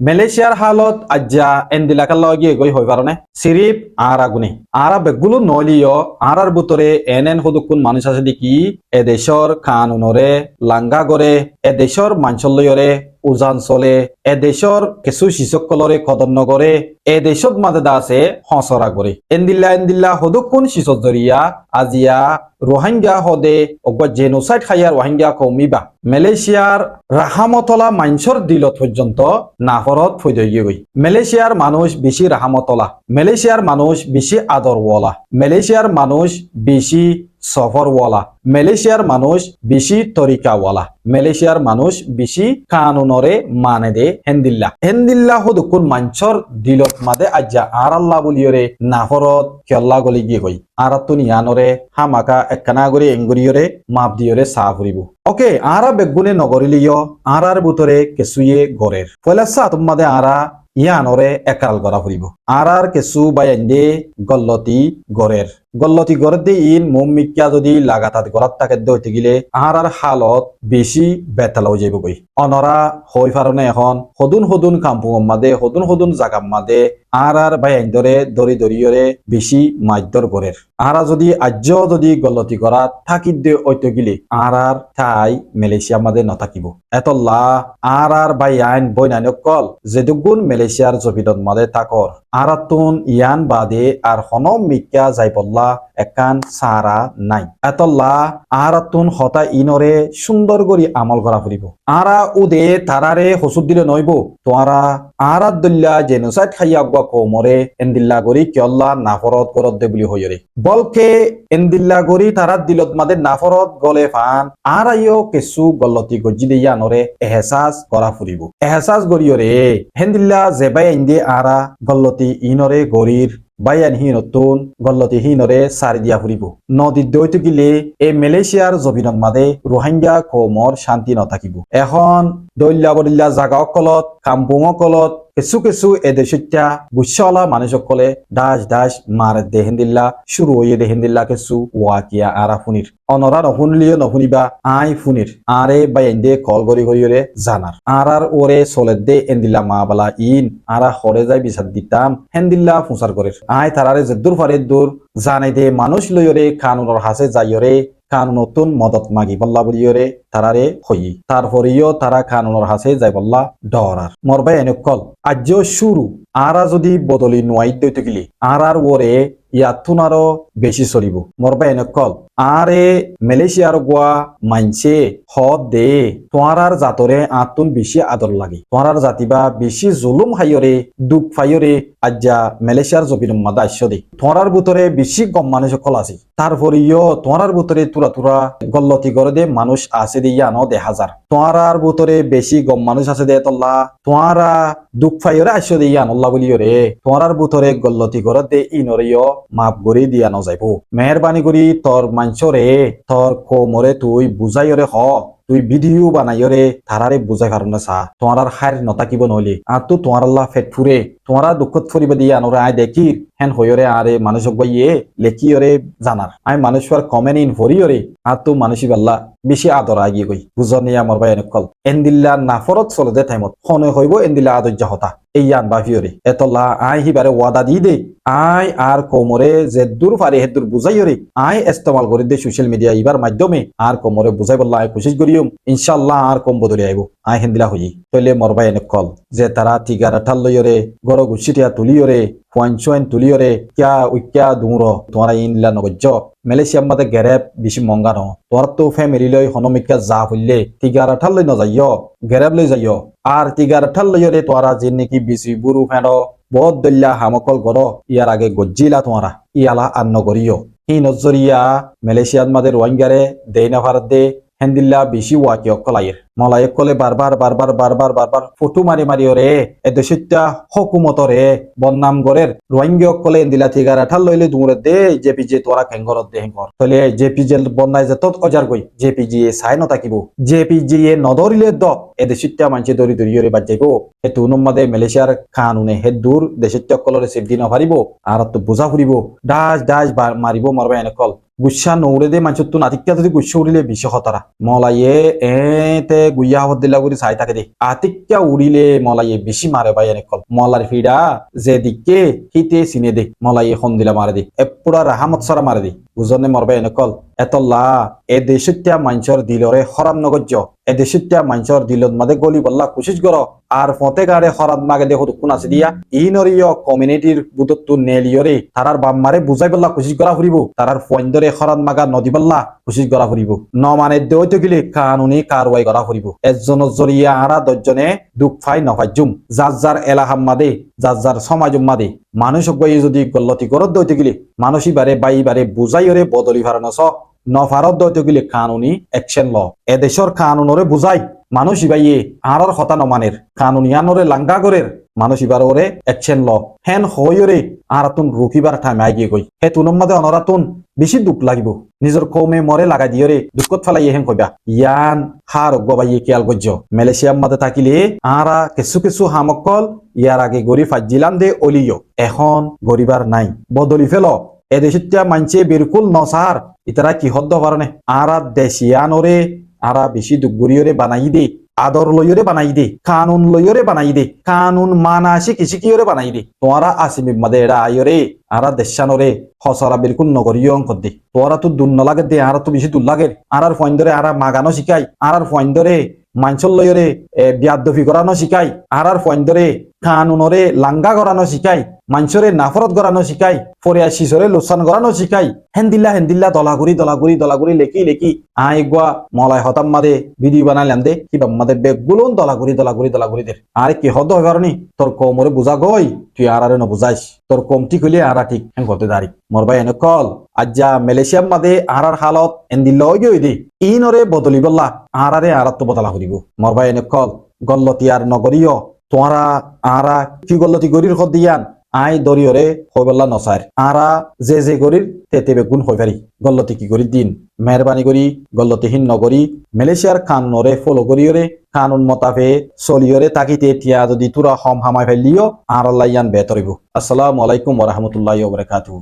মালয়েশিয়ার হালত আজ্জা এন্দিলাকার লগে গই হই পারনে সিরিপ আর আগুনে আরা বেগুলো নলিও আরার ভিতরে এন হদুকুন মানুষ আছে দেখি এ দেশর কানুনরে লাঙ্গা করে এ দেশর মাঞ্চলয়রে উজান চলে এ দেশর কিছু শিশকলরে কদন্ন করে এ দেশত মাঝে আছে হসরা করে এন্দিল্লা হদুকুন শিশত জরিয়া আজিয়া রোহিঙ্গা হদে অগবা জেনোসাইড খাইয়া রোহিঙ্গা কমিবা মালয়েশিয়ার রাহামতলা মাইনসর দিলত পর্যন্ত নাফরত ফৈদে গই মালয়েশিয়ার মানুষ বেশি রাহামতলা মালয়েশিয়ার মানুষ বেশি আদরওয়ালা মালয়েশিয়ার মানুষ বেশি সফরওয়ালা মালয়েশিয়ার মানুষ বেশি তরিকাওয়ালা মালয়েশিয়ার মানুষ বেশি কানুনরে মানে দে হেন্দিল্লা হদুকুন মাঞ্চর দিলত মাদে আজ্জা আর আল্লাহ বলিয়রে নাফরত কেল্লা গলি গিয়ে গই আর তুনিয়ানরে হামাকা একখানা করে এঙ্গুরিয়রে মাপ দিয়রে সাহ ফুরিব ওকে আরা বেগুনে নগরিলিয় আরার ভিতরে কেসুয়ে গরের পয়লা সা তোমাদে আরা ইয়ানরে একাল করা ফুরিব আর কেসু বাইন্দে গল্লতি গড়ে ইন মুমিকা যদি লাগাতার গড়াত থাকে দইতে গিলে আর হালত বেশি বেতালাও যাইব গই অনরা হই ফারনে এখন হদুন কাম্পুম মাদে হদুন জাগাম মাদে আর বাইন্দরে দরিয়রে বেশি মাইদর গড়ের আরা যদি আজ্য যদি গল্লতি করা থাকিত দে ঐতে গিলে আর ঠাই মালয়েশিয়া মাদে নথাকিব এতল্লা আর বাই আইন বইনাইন কল যেদুগুন মালয়েশিয়ার জবিদত মাদে তাকর আরাতুন ইয়ান বাদে আর হনম মিকা যাইবল্লা একান সারা নাই এতল্লা আরাতুন হতা ইনরে সুন্দর করি আমল করা ফুরিব আরা উদে তারারে হসুদ দিলে নইব তোয়ারা আরাত দল্লা জেনোসাইড খাইয়া আগুয়া কোমরে এন্দিল্লা গরি কিয়ল্লা নাফরত করত দে বুলি হইরে বলকে এন্দিল্লা গরি তারাত দিলত মাদে নাফরত গলে ফান আরাইও কেসু গল্লতি গজ্জি দিয়া নরে এহসাস করা ফুরিব এহসাস গরিয়রে হেন্দিল্লা জেবাই ইন্দে আরা গল্লতি ইনরে গরির বাইয়ান হি নতুন গল্লতি হিনরে সারি দিয়া ফুরিব নদীর দৈত গিলে এই মালয়েশিয়ার জবিনত মাদে রোহিঙ্গা কৌমর শান্তি নথাকিব এখন দৈল্লা বদিল্লা জাগা অকলত কাম্পুং অকলত কিছু এদেশিত্যা বুঝছলা মানুষসকলে দাস মার দেহেন্দিল্লা শুরু হইয়ে দেহেন্দিল্লা কিছু ওয়াকিয়া আরা ফুনির অনরা নশুনলিও নশুনিবা আই ফুনির আরে বাইন্দে কল গড়িরে জানার আর ওরে চলে দে এন্দিল্লা মা বালা ইন আরা হরে যাই বিচার দিতাম হেন্দিল্লা ফুসার করে আই তারারে যেদুর ফারে দূর জানাই দে মানুষ লইরে কানুনর হাসে যাইরে কানুনতুন মদত মাগি বল্লা বলিয়রে তারারে হই তারপরেও তারা কানুনর হাসে যাই বল্লা ডরার মরবাই এনেকল আজ্য শুরু আরা যদি বদলি নোয়াইত দইতে গেলি আর ওরে ইয়াতুনারও বেশি চলিব মরবাই এনেকল আরে মালয়েশিয়ার গোয়া মানছে হদ দে তোমার জাতরে আতুন বেশি আদর লাগে তোমার জাতিবা বেশি জুলুম হাইয়রে দুঃখ ফাইয়রে আজ্জা মালয়েশিয়ার জবিন মাদা আশ্য দে তোমার ভিতরে বেশি গম মানুষ সকল আছে তারপরেও তোমার ভিতরে তুরা গল্লতি করে দে মানুষ আছে দে ইয়ানো 10,000 তোমার ভিতরে বেশি গম মানুষ আছে দে তল্লা তোমারা দুঃখ ফাইয়রে আশ্য দে ইয়ান আল্লাহ বলিয়রে তোমার ভিতরে গল্লতি করে দে ইনরেও মাপ গরি দিয়া নজাইব মেহরবানি করি তোর মাঞ্চরে তোর কোমরে তুই বুঝাইরে হ তুই ভিডিও বানাইরে তারারে বুঝাই পারো চা তোমার হার নতাকিব নইলে আর তো তোমার আল্লাহ ফেট ফুরে তোমারা দুঃখত ফুরিব দিয়া আনরে আয় দেখি হেন হইরে আরে মানুষ গইয়ে লেখিয়রে জানার আই মানুষের কমেন্ট ইন ভরিয়রে আর তো মানুষই বাল্লা বেশি আদর আগিয়ে গই বুঝনি আমার ভাই এনেকল এন্দিল্লা নাফরত চলে দে টাইমত হনে হইব এন্দিল্লা আদর্য হতা এই ইয়ান বাফিয়রে এতলা আই হিবারে ওয়াদা দি দে আই আর কোমরে যে দূর ফারে হে দূর বুঝাইয়রে আই ইস্তেমাল করি দে সোশ্যাল মিডিয়া ইবার মাধ্যমে আর কোমরে বুঝাই বললা আই কোশিশ করিম ইনশাআল্লাহ আর কম বদলে আইব আই হেন্দিলা হই তইলে মরবাই এনেকল যে তারা তিগারা ঠাল লইয়রে গর গুছিটিয়া তুলিয়রে পয়েন্ট তুলিয়রে কিয়া দূর তোমার ইনলা নগজ্য মালয়েশিয়ার মাঝে গেরেব বেশি মঙ্গা ন তোর তো ফ্যামিলি লই হনমিকা যা হইলে তিগারা ঠাল লই নযাইয় গেরেব লই যাইয় আর তিগারা ঠাল লইয়রে তোরা যে নাকি বেশি বুরু ফেঁড় বহুত দল্লা হামকল গর ইয়ার আগে গজ্জিলা তোমারা ইয়ালা আর নগরীয় হি নজরিয়া মালয়েশিয়ার মাঝে রোহিঙ্গারে দেই না ভারত দে হেন্দিল্লা বেশি ওয়াকি অকলাইয়ের মলাই কলে বারবার ফটো মারি ওরে এ দেশিত্যা হকুমতরে বদনাম গরের রোহিঙ্গা কলে এন্দিলা ঠিকারা ঠাল লইলে দূরে দে জেপিজে তোরা খেঙ্গরত দে হেঙ্গর তলে জেপিজে বন্যায় যে তত অজার গই জেপিজি চাই নথাকিব জেপিজি নধরিলে দ এ দেশিত্যা মানছে দরিয়রে বাদ যাইব এ তুনুম মাদে মালয়েশিয়ার কানুনে হে দূর দেশিত্যা কলরে সেফ দি নভারিব আর তো বোঝা ফুরিব ডাস মারিব মরবে এনেকল গুচ্ছা নৌরে দে মানুষ তো নাতিকা যদি গুচ্ছা উড়িলে বেশি খতরা মলাইয়ে এতে গুইয়া হত দিলা করে চাই থাকে দে আতিকা উড়িলে মলাইয়ে বেশি মারে ভাই এনেকল মলার ফিডা যে দিকে হিতে চিনে দে মলাইয়ে খন দিলা মারে দে এপুরা রাহামত সরা মারে দে বুঝনে মরবে এনেকল এতল্লা এ দেশিত্যা মানুষের দিলরে হরাম নগজ্য এ দেশিত্যা মানুষের দিলত মাদে গলি বল্লা কোশিশ কর আর ফতে গাড়ে হরাত মাগে দেখো কোন আছে দিয়া ইনরিয় কমিউনিটির বুতত্তু নেলিয়রে তারার বাম্মারে বুঝাই বল্লা কোশিশ করা ফুরিব তারার ফন্দরে হরাত মাগা নদী বল্লা কোশিশ করা ফুরিব ন মানে দেওতে গেলে কানুনি কারওয়াই করা ফুরিব একজনের জরিয়া আরা দশজনে দুঃখ ফাই নফাইজুম যার যার এলাহাম মাদে যার যার সমাজম মাদে মানুষ গিয়ে যদি গল্লতি করত দইতে গেলে মানুষই বারে বাই বারে বুঝাইরে বদলি ভারণস নফারত দইতে গেলে কানুনি অ্যাকশন ল এদেশর কানুনরে বুঝাই মানুষ ইবাইয়ে আরর হতা নমানের কানুনিয়ানরে লাঙ্গা গরের মানুষ ইবার ওরে অ্যাকশন ল হেন হইরে আরাতুন রুকিবার টাইম আগে গই হে তুনম মাদে অনরাতুন বেশি দুঃখ লাগিব নিজের কৌমে মরে লাগা দিয়রে দুঃখত ফেলাই হেন কইবা ইয়ান হার গবাইয়ে কেয়াল গজ্য মালয়েশিয়ার মাদে থাকিলে আরা কিছু কিছু হামকল ইয়ার আগে গরি ফাজিলাম দে অলিও এখন গরিবার নাই বদলি ফেল এদেশিত্যা মানছে বিরকুল নসার ইতারা কি হদ্দ পারনে আরা দেশিয়ানরে আরা বেশি দুগুরিয়রে বানাই দে আদর লইরে বানাই দে কানুন লইরে বানাই দে কানুন মানা শিকিরে বানাই দে তোরা আসিমি মাদে এরা আইরে আরা দেশানরে হসরা বিরকুল নগরীয় অঙ্ক দে তোরা তো দুন লাগে দে আরা তো বেশি দুল লাগে আরার ফয়েন্দরে আরা মাগানো শিখাই আরার ফয়েন্দরে মাঞ্চল লইরে বিয়াদফি করানো শিখাই আরার ফয়েন্দরে কানুনরে লাঙ্গা করানো শিখাই মানুষরে নাফরত করানো শিখাই ফরিয়া শিশরে লোসান করানো শিখাই হেন্দিল্লা দলাগুড়ি লেকি আই গুয়া মলাই হতাম মাদে ভিডিও বানাইলাম দে কিবা মাদে বেগুলন দলাগুড়ি দের আরে কি হদ হয় কারণে তোর কমরে বুঝা গই তুই আরে নবুঝাইস তোর কমটি কইলে আরা ঠিক হেন করতে দাঁড়ি মরবাই এনে কল আজ্জা মালয়েশিয়ার মাদে আরার হালত এন্দিল্লা গই দে ইনরে বদলি বললা আরারে আরাত তো বদলা করিব মরবাই এনে কল গল্লতি আর নগরীয় তোরা আরা কি গল্লতি গরির হদ দিয়ান আই দরিয়রে হইবল্লা নসার আরা যে গরির তেতে বেগুন হই পারি গল্লতি কি গরি দিন মেহরবানি করি গল্লতিহীন নগরী মালয়েশিয়ার কানুনরে ফলো করিয়রে কানুন মতাফে চলিয়রে তাকিতে এতিয়া যদি তোরা হম হামাই ফেলিও আর আল্লাহ ইয়ান বেতরিব আসসালামু আলাইকুম ওয়া রাহমাতুল্লাহি ওয়া বারাকাতুহু।